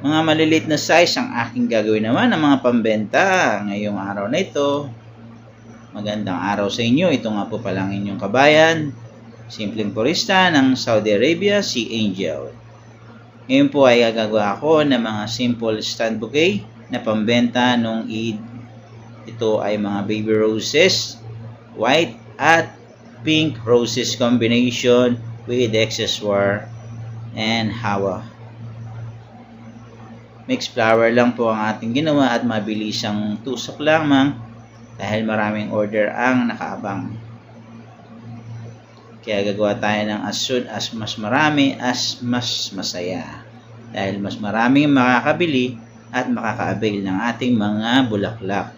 Mga maliliit na size ang aking gagawin naman ng mga pambenta ngayong araw na ito. Magandang araw sa inyo. Ito nga po palang inyong kabayan, simpleng purista ng Saudi Arabia, si Angel. Ngayon po ay gagawa ako ng mga simple stand bouquet na pambenta nung Eid. Ito ay mga baby roses, white at pink roses combination with accessoire and hawa. Mixed flower lang po ang ating ginawa at mabilisang tusok lamang dahil maraming order ang nakaabang. Kaya gagawa tayo ng as soon as mas marami as mas masaya. Dahil mas maraming makakabili at makaka-avail ng ating mga bulaklak.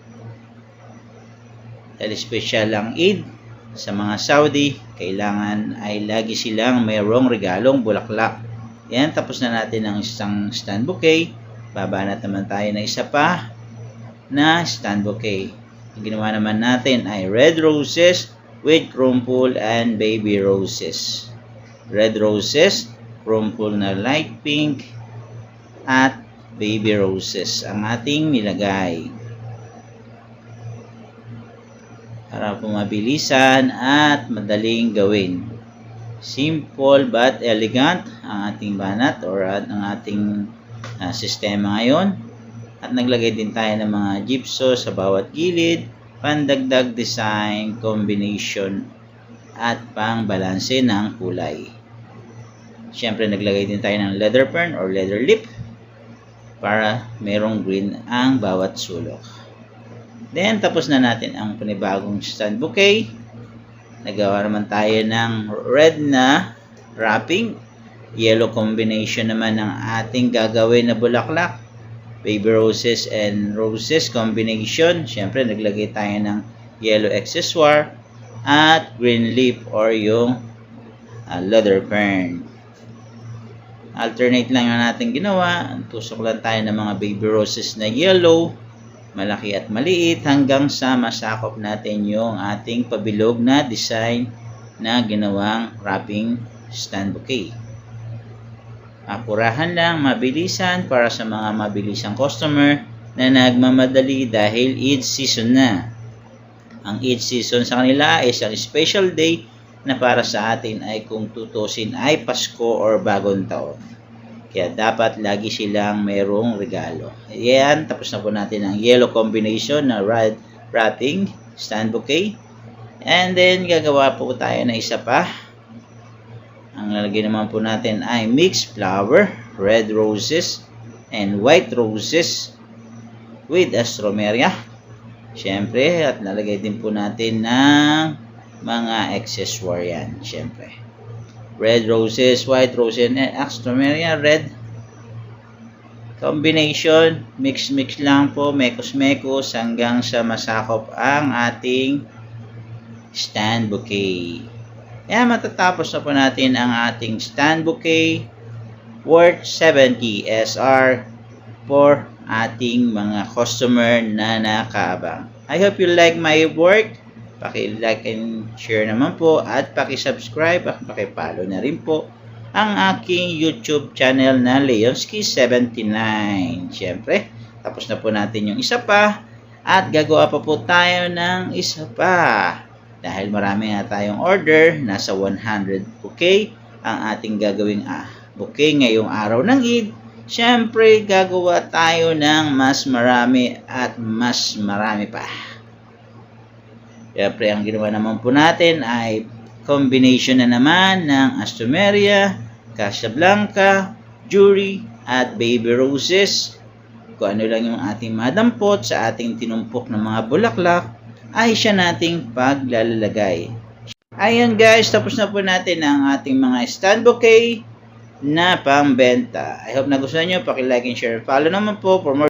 Dahil special ang Eid sa mga Saudi, kailangan ay lagi silang mayroong regalong bulaklak. Yan, tapos na natin ang isang stand bouquet. Babanat naman tayo na isa pa na stand bouquet. Ang ginawa naman natin ay red roses with crumple and baby roses. Red roses, crumple na light pink, at baby roses ang ating nilagay. Para po mabilisan at madaling gawin. Simple but elegant ang ating banat or ang ating sistema ngayon. At naglagay din tayo ng mga gypso sa bawat gilid, pandagdag design, combination, at pang-balanse ng kulay. Siyempre, naglagay din tayo ng leather fern or leather lip para merong green ang bawat sulok. Then, tapos na natin ang panibagong stand bouquet. Nagawa naman tayo ng red na wrapping. Yellow combination naman ng ating gagawin na bulaklak. Baby roses and roses combination. Siyempre, naglagay tayo ng yellow accessoire at green leaf or yung leather fern. Alternate lang yung natin ginawa. Tusok lang tayo ng mga baby roses na yellow, malaki at maliit, hanggang sa masakop natin yung ating pabilog na design na ginawang wrapping stand bouquet. Akurahan lang, mabilisan para sa mga mabilisang customer na nagmamadali dahil Eid season na. Ang Eid season sa kanila ay isang special day na para sa atin ay kung tutusin ay Pasko or Bagong Taon. Kaya dapat lagi silang mayroong regalo. Ayan, tapos na po natin ang yellow combination na red wrapping stand bouquet. And then gagawa po tayo na isa pa. Ang lalagay naman po natin ay mixed flower, red roses, and white roses with astromeria. Siyempre, at nalagay din po natin ng mga accessoire yan. Siyempre, red roses, white roses, and astromeria, red. Combination, mix lang po, mekos hanggang sa masakop ang ating stand bouquet. Kaya matatapos na po natin ang ating stand bouquet worth 70 SR for ating mga customer na nakaabang. I hope you like my work. Paki-like and share naman po at paki-subscribe at paki-follow na rin po ang aking YouTube channel na Leonski79. Siyempre, tapos na po natin yung isa pa at gagawa pa po tayo ng isa pa. Dahil marami na tayong order, nasa 100 bouquet ang ating gagawing bouquet ngayong araw ng Eid. Siyempre, gagawa tayo ng mas marami at mas marami pa. Siyempre, ang ginawa naman po natin ay combination na naman ng astromeria, casablanca, jewelry, at baby roses. Kung ano lang yung ating madampot sa ating tinumpok ng mga bulaklak, ay siya nating paglalagay. Ayan guys, tapos na po natin ang ating mga stand bouquet na pambenta. I hope nagustuhan nyo. Paki-like and share. Follow naman po for more